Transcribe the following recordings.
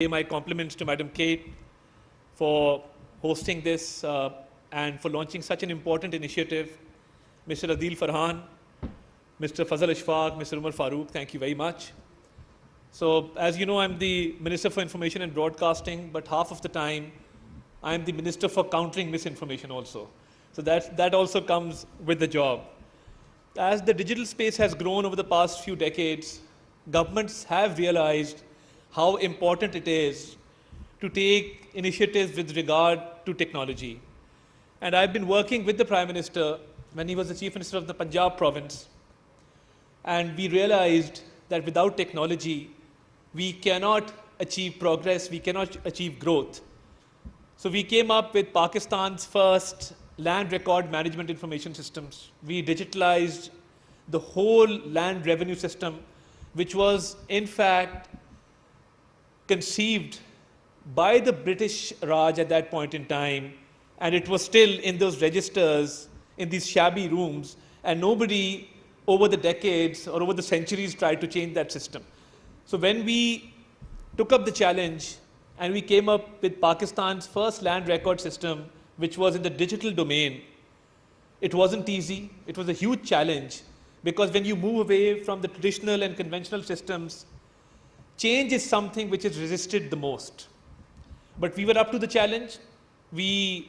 pay my compliments to Madam Kate for hosting this and for launching such an important initiative. Mr. Adil Farhan, Mr. Fazal Ishfaq, Mr. Umar Farooq, thank you very much. So, as you know, I'm the Minister for Information and Broadcasting, but half of the time, I'm the Minister for countering misinformation also. So that also comes with the job. As the digital space has grown over the past few decades, governments have realized how important it is to take initiatives with regard to technology. And I've been working with the Prime Minister when he was the Chief Minister of the Punjab province. And we realized that without technology, we cannot achieve progress, we cannot achieve growth. So we came up with Pakistan's first land record management information systems. We digitalized the whole land revenue system, which was in fact conceived by the British Raj at that point in time, and it was still in those registers, in these shabby rooms, and nobody over the decades or over the centuries tried to change that system. So when we took up the challenge and we came up with Pakistan's first land record system, which was in the digital domain, it wasn't easy. It was a huge challenge because when you move away from the traditional and conventional systems, change is something which is resisted the most. But we were up to the challenge. We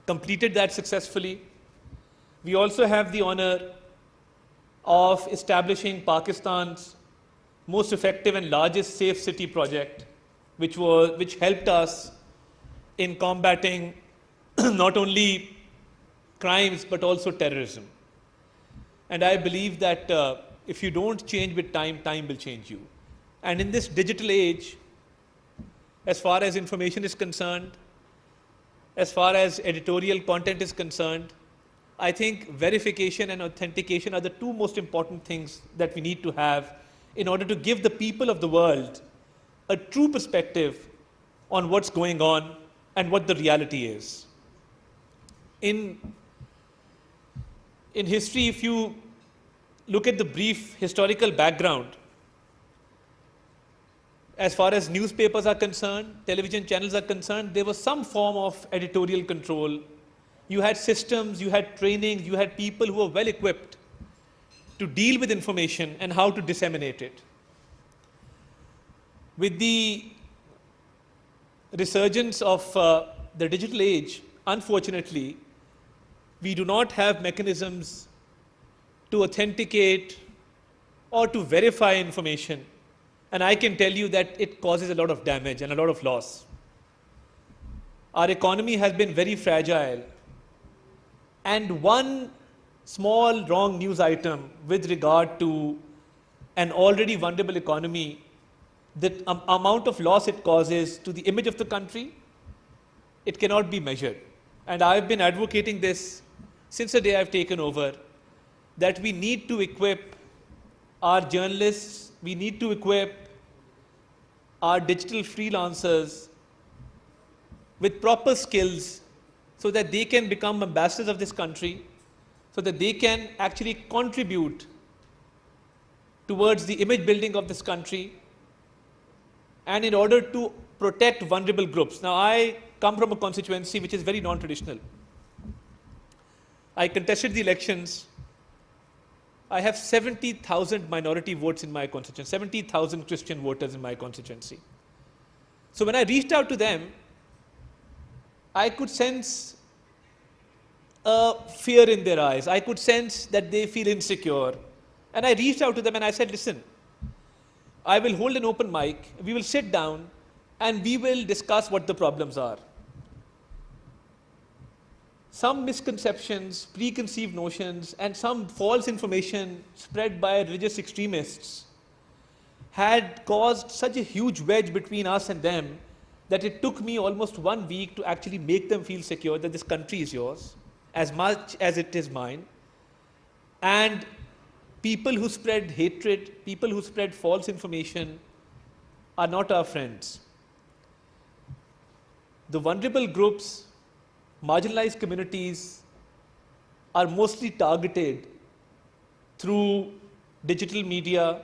completed that successfully. We also have the honor of establishing Pakistan's most effective and largest safe city project, which helped us in combating not only crimes but also terrorism. And I believe that if you don't change with time, time will change you. And in this digital age, as far as information is concerned, as far as editorial content is concerned, I think verification and authentication are the two most important things that we need to have in order to give the people of the world a true perspective on what's going on and what the reality is. In history, if you look at the brief historical background, as far as newspapers are concerned, television channels are concerned, there was some form of editorial control. You had systems, you had training, you had people who were well equipped to deal with information and how to disseminate it. With the resurgence of the digital age, unfortunately, we do not have mechanisms to authenticate or to verify information. And I can tell you that it causes a lot of damage and a lot of loss. Our economy has been very fragile. And one small wrong news item with regard to an already vulnerable economy, the amount of loss it causes to the image of the country, it cannot be measured. And I've been advocating this since the day I've taken over, that we need to equip our journalists, we need to equip our digital freelancers with proper skills so that they can become ambassadors of this country, so that they can actually contribute towards the image building of this country, and in order to protect vulnerable groups. Now, I come from a constituency which is very non-traditional. I contested the elections. I have 70,000 minority votes in my constituency, 70,000 Christian voters in my constituency. So when I reached out to them, I could sense a fear in their eyes. I could sense that they feel insecure. And I reached out to them and I said, listen, I will hold an open mic, we will sit down and we will discuss what the problems are. Some misconceptions, preconceived notions, and some false information spread by religious extremists had caused such a huge wedge between us and them that it took me almost 1 week to actually make them feel secure that this country is yours as much as it is mine. And people who spread hatred, people who spread false information are not our friends. The vulnerable groups, marginalized communities are mostly targeted through digital media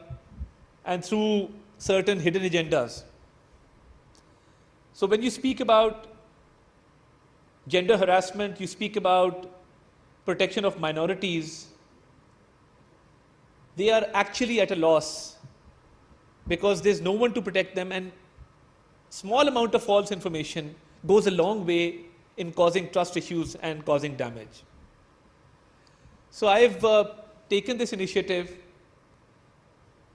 and through certain hidden agendas. So when you speak about gender harassment, you speak about protection of minorities, they are actually at a loss because there's no one to protect them, and small amount of false information goes a long way in causing trust issues and causing damage. So I've taken this initiative.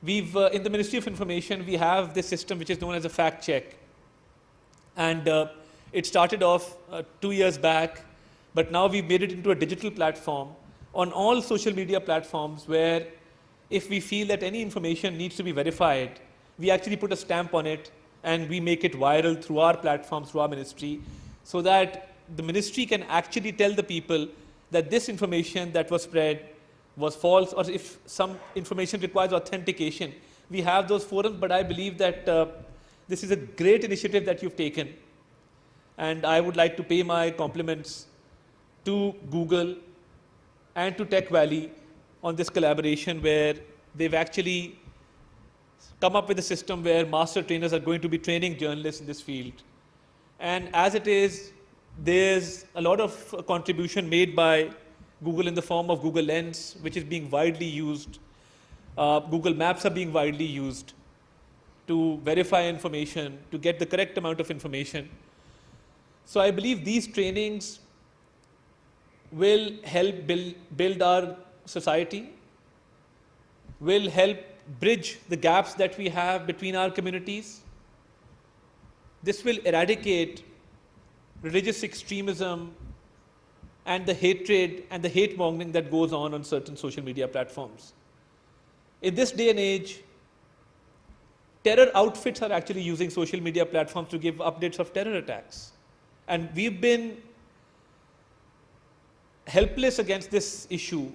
We've, in the Ministry of Information, we have this system which is known as a fact check. And it started off 2 years back, but now we've made it into a digital platform on all social media platforms where if we feel that any information needs to be verified, we actually put a stamp on it and we make it viral through our platforms, through our ministry, so that the ministry can actually tell the people that this information that was spread was false, or if some information requires authentication, we have those forums. But I believe that this is a great initiative that you've taken. And I would like to pay my compliments to Google and to Tech Valley on this collaboration where they've actually come up with a system where master trainers are going to be training journalists in this field. And as it is, there's a lot of contribution made by Google in the form of Google Lens, which is being widely used. Google Maps are being widely used to verify information, to get the correct amount of information. So I believe these trainings will help build our society, will help bridge the gaps that we have between our communities. This will eradicate religious extremism and the hatred and the hate mongering that goes on certain social media platforms. In this day and age, terror outfits are actually using social media platforms to give updates of terror attacks. And we've been helpless against this issue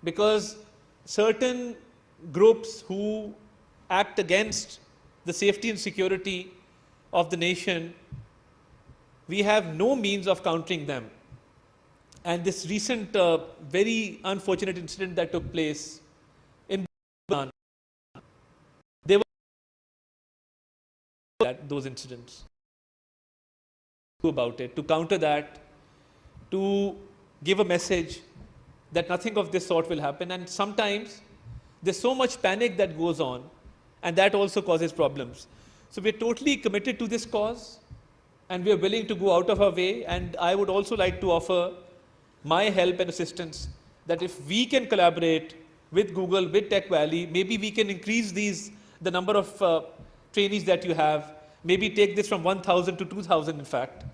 because certain groups who act against the safety and security of the nation, we have no means of countering them. And this recent very unfortunate incident that took place in Bulletin, they were those incidents about it, to counter that, to give a message that nothing of this sort will happen. And sometimes there's so much panic that goes on, and that also causes problems. So we're totally committed to this cause, and we're willing to go out of our way. And I would also like to offer my help and assistance that if we can collaborate with Google, with Tech Valley, maybe we can increase the number of trainees that you have, maybe take this from 1,000 to 2,000 in fact.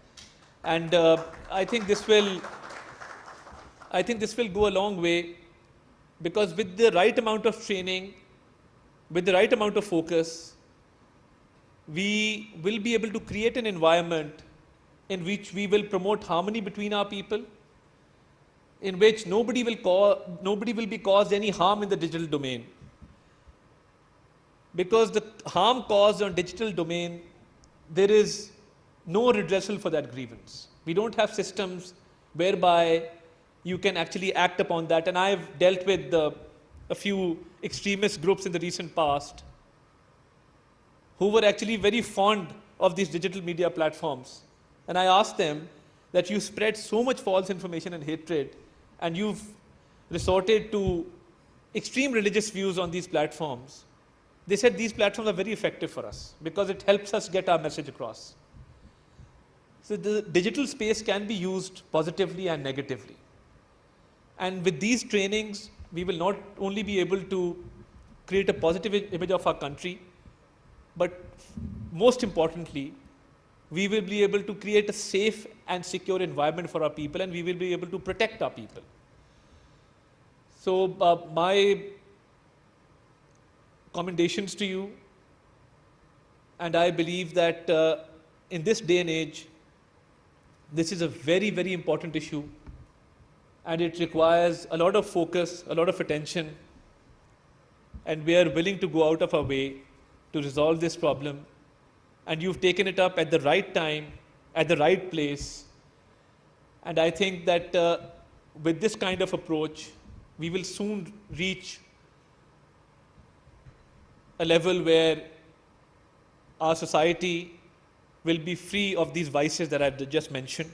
And I think this will go a long way, because with the right amount of training, with the right amount of focus, we will be able to create an environment in which we will promote harmony between our people, in which nobody will be caused any harm in the digital domain. Because the harm caused on digital domain, there is no redressal for that grievance. We don't have systems whereby you can actually act upon that. And I've dealt with a few extremist groups in the recent past who were actually very fond of these digital media platforms. And I asked them that you spread so much false information and hatred, and you've resorted to extreme religious views on these platforms. They said these platforms are very effective for us because it helps us get our message across. So the digital space can be used positively and negatively. And with these trainings, we will not only be able to create a positive image of our country, but most importantly, we will be able to create a safe and secure environment for our people, and we will be able to protect our people. So my commendations to you, and I believe that in this day and age, this is a very, very important issue, and it requires a lot of focus, a lot of attention, and we are willing to go out of our way to resolve this problem. And you've taken it up at the right time, at the right place. And I think that with this kind of approach, we will soon reach a level where our society will be free of these vices that I've just mentioned.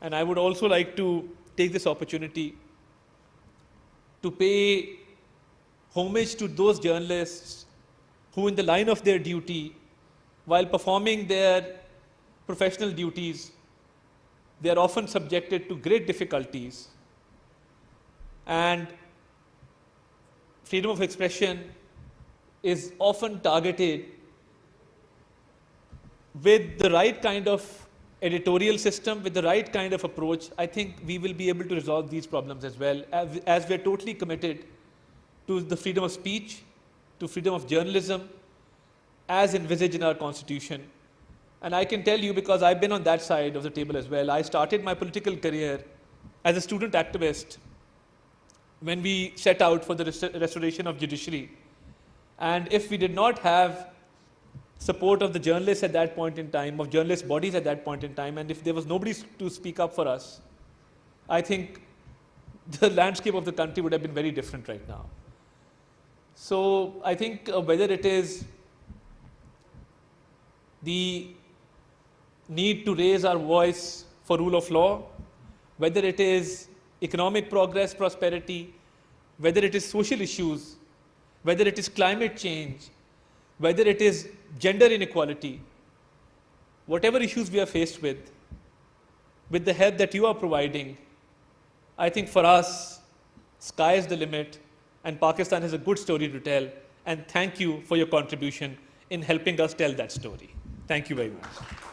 And I would also like to take this opportunity to pay homage to those journalists who, in the line of their duty, while performing their professional duties, they are often subjected to great difficulties. And freedom of expression is often targeted with the right kind of editorial system, with the right kind of approach. I think we will be able to resolve these problems as well, as we're totally committed to the freedom of speech, to freedom of journalism, as envisaged in our Constitution. And I can tell you, because I've been on that side of the table as well, I started my political career as a student activist when we set out for the restoration of judiciary. And if we did not have support of the journalists at that point in time, of journalist bodies at that point in time, and if there was nobody to speak up for us, I think the landscape of the country would have been very different right now. So I think whether it is the need to raise our voice for rule of law, whether it is economic progress, prosperity, whether it is social issues, whether it is climate change, whether it is gender inequality, whatever issues we are faced with the help that you are providing, I think for us, sky is the limit, and Pakistan has a good story to tell. And thank you for your contribution in helping us tell that story. Thank you very much.